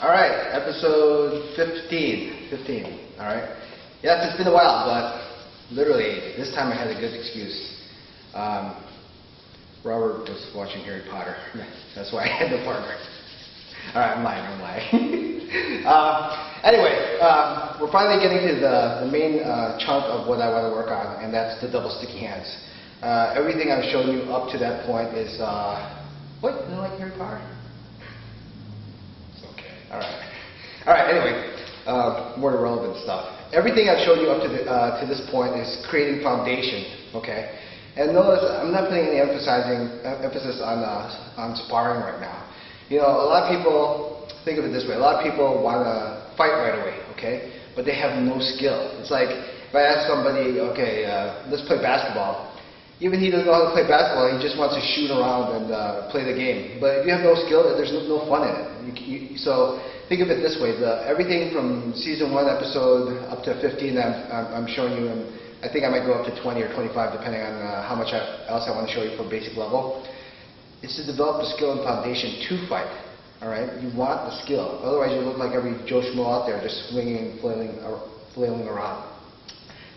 All right, episode 15. All right. Yes, it's been a while, but literally this time I had a good excuse. Robert was watching Harry Potter. That's why I had no partner. All right, I'm lying. Anyway, we're finally getting to the main chunk of what I want to work on, and that's the double sticky hands. Everything I've shown you up to that point is what? You don't like Harry Potter? It's okay. All right. Anyway, more relevant stuff. Everything I've shown you up to this point is creating foundation. Okay. And notice I'm not putting any emphasis on sparring right now. You know, a lot of people think of it this way. A lot of people want to fight right away, okay? But they have no skill. It's like if I ask somebody, okay, let's play basketball. Even he doesn't know how to play basketball. He just wants to shoot around and play the game. But if you have no skill, there's no fun in it. So think of it this way. Everything from season 1 episode up to 15 I'm showing you, and I think I might go up to 20 or 25 depending on how much else I want to show you for basic level. It's to develop the skill and foundation to fight. All right, you want the skill. Otherwise, you look like every Joe Schmo out there just swinging and flailing around.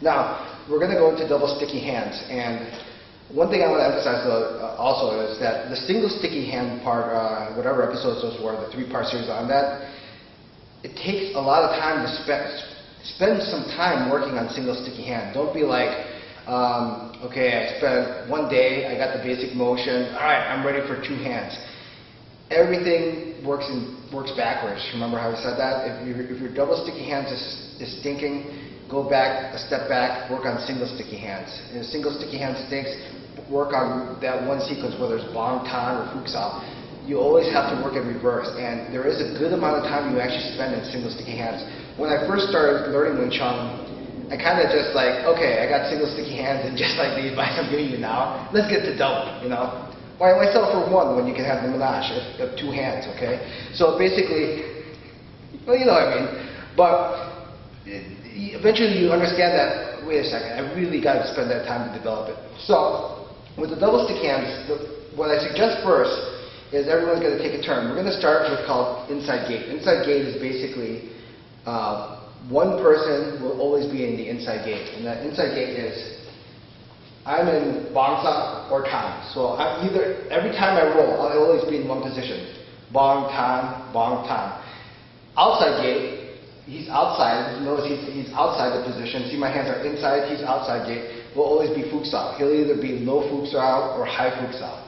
Now, we're going to go into double sticky hands, and one thing I want to emphasize also is that the single sticky hand part, whatever episodes those were, the 3-part series on that, it takes a lot of time to spend some time working on single sticky hand. Don't be like, okay, I spent 1 day, I got the basic motion, all right, I'm ready for 2 hands. Everything works backwards. Remember how I said that? If your double sticky hands is stinking, go back a step back, work on single sticky hands. And if single sticky hand stinks, work on that one sequence, whether it's Bong Tan or Futsal. You always have to work in reverse, and there is a good amount of time you actually spend in single sticky hands. When I first started learning Wing Chun, I kind of just like, okay, I got single sticky hands, and just like the advice I'm giving you now, let's get to double, you know? Why settle for 1 when you can have the menage of 2 hands, okay? So basically, well, you know what I mean. But eventually you understand that, wait a second, I really got to spend that time to develop it. So with the double stick hands, what I suggest first is everyone's going to take a turn. We're going to start with called inside gate. Inside gate is basically one person will always be in the inside gate. And that inside gate is I'm in Bong Tan or Tan. So every time I roll, I'll always be in one position. Bong Tan, Bong Tan. Outside gate, he's outside. Notice he's outside the position. See, my hands are inside, he's outside gate. Will always be Futsal. He'll either be low Futsal or high Futsal.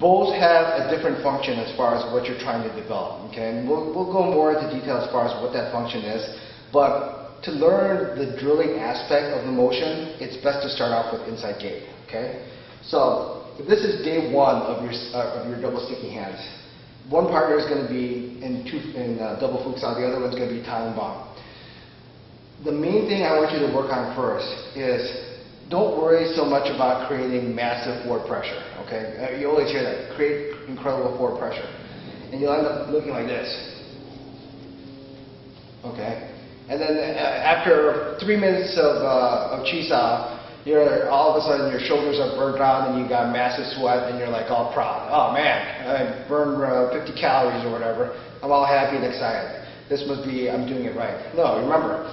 Both have a different function as far as what you're trying to develop. Okay, and we'll go more into detail as far as what that function is. But to learn the drilling aspect of the motion, it's best to start off with inside gate. Okay, so if this is day 1 of your double sticky hands, one partner is going to be in double Futsal, the other one's going to be Tan and Bong. The main thing I want you to work on first is don't worry so much about creating massive forward pressure. Okay, you always hear that, create incredible forward pressure, and you'll end up looking like this. Okay. And then after 3 minutes of Chisa, all of a sudden your shoulders are burnt out and you got massive sweat and you're like all proud. Oh man, I burned 50 calories or whatever. I'm all happy and excited. This must be, I'm doing it right. No, remember,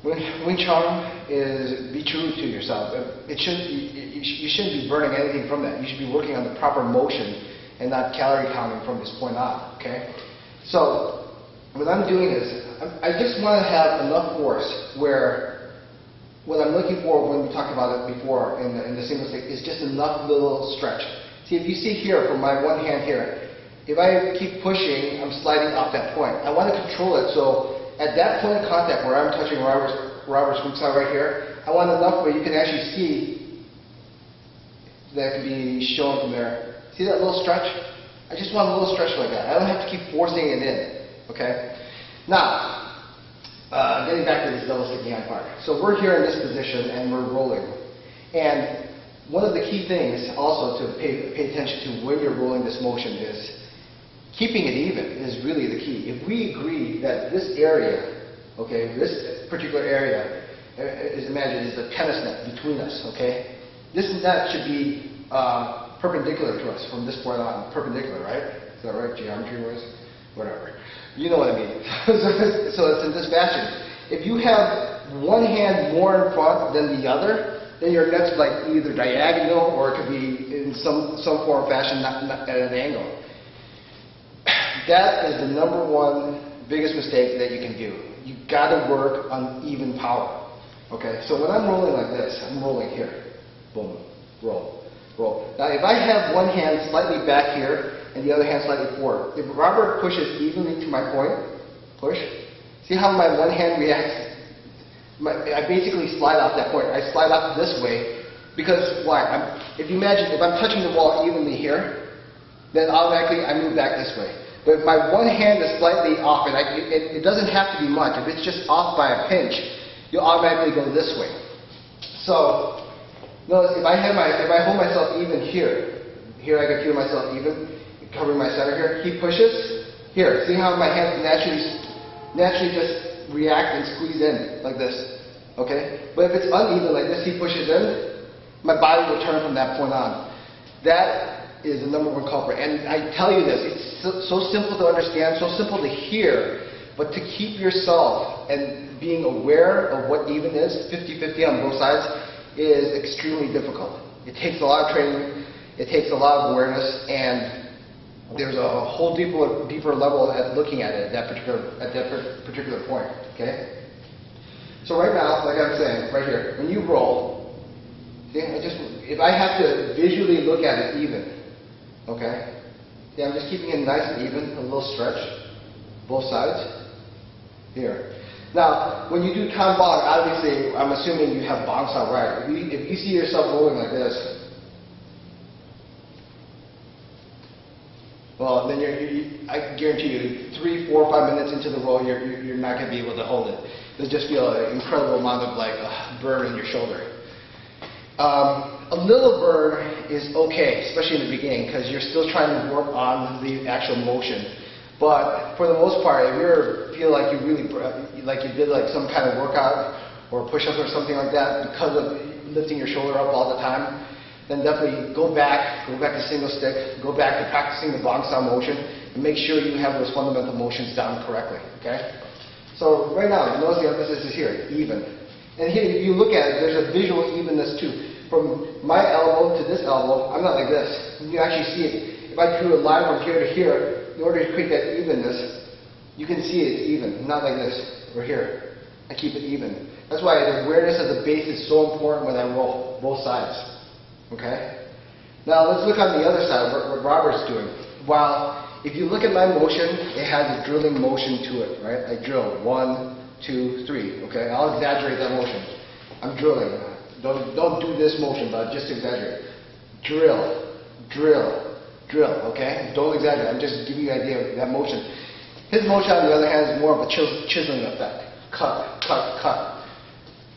Wing Chun is be true to yourself. You shouldn't be burning anything from that. You should be working on the proper motion and not calorie counting from this point on. Okay? So what I'm doing is, I just want to have enough force where what I'm looking for when we talked about it before in the single stick is just enough little stretch. See, if you see here from my one hand here, if I keep pushing, I'm sliding off that point. I want to control it so at that point of contact where I'm touching Robert's Futsal right here, I want enough where you can actually see that can be shown from there. See that little stretch? I just want a little stretch like that. I don't have to keep forcing it in. Okay? Now, getting back to this double sticky hand part. So we're here in this position and we're rolling. And one of the key things also to pay attention to when you're rolling this motion is keeping it even is really the key. If we agree that this area, okay, this particular area, imagine is the tennis net between us, okay? This net should be perpendicular to us from this point on. Perpendicular, right? Is that right? Geometry wise? whatever. You know what I mean. So it's in this fashion. If you have one hand more in front than the other, then your net's like either diagonal or it could be in some form or fashion not at an angle. That is the number one biggest mistake that you can do. You got to work on even power. Okay, so when I'm rolling like this, I'm rolling here. Boom, roll, roll. Now if I have one hand slightly back here and the other hand slightly forward, if Robert pushes evenly to my point, push, see how my one hand reacts? I basically slide off that point. I slide off this way because why? If you imagine, if I'm touching the wall evenly here, then automatically I move back this way. But if my one hand is slightly off, and it doesn't have to be much, if it's just off by a pinch, you'll automatically go this way. So notice if I hold myself even here I can feel myself even, covering my center here. He pushes here. See how my hands naturally just react and squeeze in like this. Okay? But if it's uneven like this, he pushes in, my body will turn from that point on. That is the number one culprit. And I tell you this, it's so simple to understand, so simple to hear, but to keep yourself and being aware of what even is, 50-50 on both sides, is extremely difficult. It takes a lot of training, it takes a lot of awareness, and there's a whole deeper level at looking at it at that particular point. Okay? So right now, like I'm saying, right here, when you roll, if I have to visually look at it even, okay? Yeah, I'm just keeping it nice and even, a little stretch, both sides, here. Now, when you do time bong, obviously, I'm assuming you have bong sound right. If you see yourself rolling like this, well, then I guarantee you, 3, 4, 5 minutes into the roll, you're not going to be able to hold it. You'll just feel an incredible amount of like burn in your shoulder. A little burn is okay, especially in the beginning, because you're still trying to work on the actual motion. But for the most part, if you feel like you really, like you did like some kind of workout or push-up or something like that because of lifting your shoulder up all the time, then definitely go back to single stick, go back to practicing the bong sound motion, and make sure you have those fundamental motions down correctly, okay? So right now, notice the emphasis is here, even. And here, if you look at it, there's a visual evenness too. From my elbow to this elbow, I'm not like this. You actually see it. If I drew a line from here to here, in order to create that evenness, you can see it's even, not like this, or here. I keep it even. That's why the awareness of the base is so important when I roll both sides. Okay? Now let's look on the other side, what Robert's doing. While if you look at my motion, it has a drilling motion to it, right? I drill 1, 2, 3. Okay? I'll exaggerate that motion. I'm drilling. Don't do this motion, but just exaggerate. Drill, drill, drill. Okay? Don't exaggerate. I'm just giving you an idea of that motion. His motion, on the other hand, is more of a chiseling effect. Cut, cut, cut.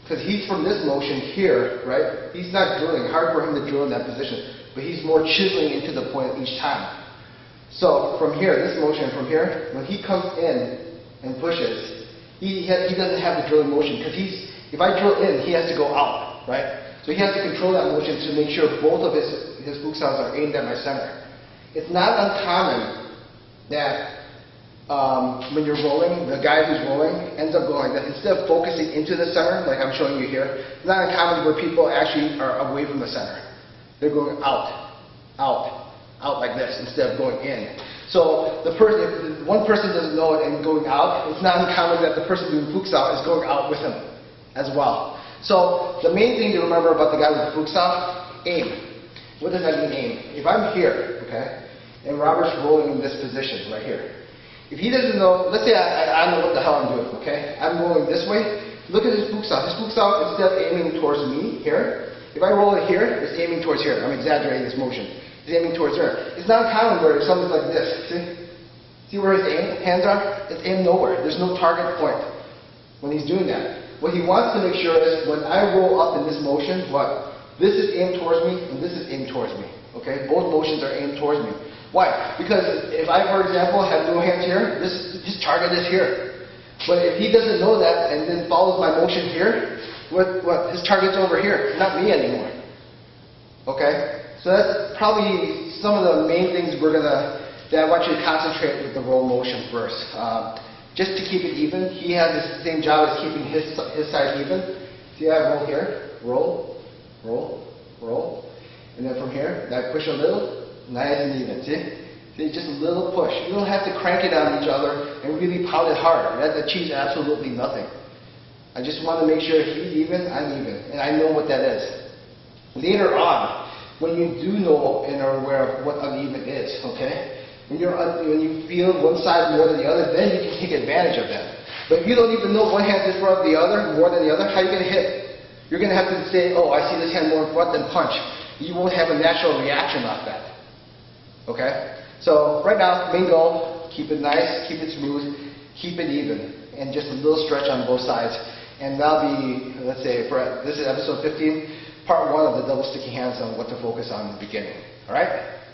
Because he's from this motion here, right? He's not drilling. Hard for him to drill in that position. But he's more chiseling into the point each time. So from here, this motion from here, when he comes in and pushes, he doesn't have the drilling motion. Because if I drill in, he has to go out, right? So he has to control that motion to make sure both of his book sounds are aimed at my center. It's not uncommon that when you're rolling, the guy who's rolling ends up going like that. Instead of focusing into the center, like I'm showing you here, it's not uncommon where people actually are away from the center. They're going out, out, out like this instead of going in. So if one person doesn't know it and going out, it's not uncommon that the person doing futsal is going out with him as well. So the main thing to remember about the guy with the futsal, aim. What does that mean, aim? If I'm here, okay, and Robert's rolling in this position right here. If he doesn't know, let's say I don't know what the hell I'm doing, okay? I'm rolling this way. Look at his futsal. His futsal, instead of aiming towards me here, if I roll it here, it's aiming towards here. I'm exaggerating this motion. It's aiming towards there. It's not common where something's like this. See where his hands are? It's aimed nowhere. There's no target point when he's doing that. What he wants to make sure is when I roll up in this motion, what? This is aimed towards me, and this is aimed towards me. Okay? Both motions are aimed towards me. Why? Because if I, for example, have no hands here, his target is here. But if he doesn't know that and then follows my motion here, his target's over here, not me anymore. Okay? So that's probably some of the main things we're going to then I want you to concentrate with the roll motion first. Just to keep it even, he has the same job as keeping his side even. See how I roll here? Roll, roll, roll. And then from here, I push a little, nice and even. See, just a little push. You don't have to crank it on each other and really pound it hard. That achieves absolutely nothing. I just want to make sure he's even, I'm even. And I know what that is. Later on, when you do know and are aware of what uneven is, okay? When you feel one side more than the other, then you can take advantage of that. But if you don't even know one hand's in front of the other, more than the other, how are you going to hit? You're going to have to say, oh, I see this hand more in front, than punch. You won't have a natural reaction off that. Okay? So right now, main goal, keep it nice, keep it smooth, keep it even, and just a little stretch on both sides. And that'll be, let's say, this is episode 15, part 1 of the double sticky hands on what to focus on in the beginning. All right?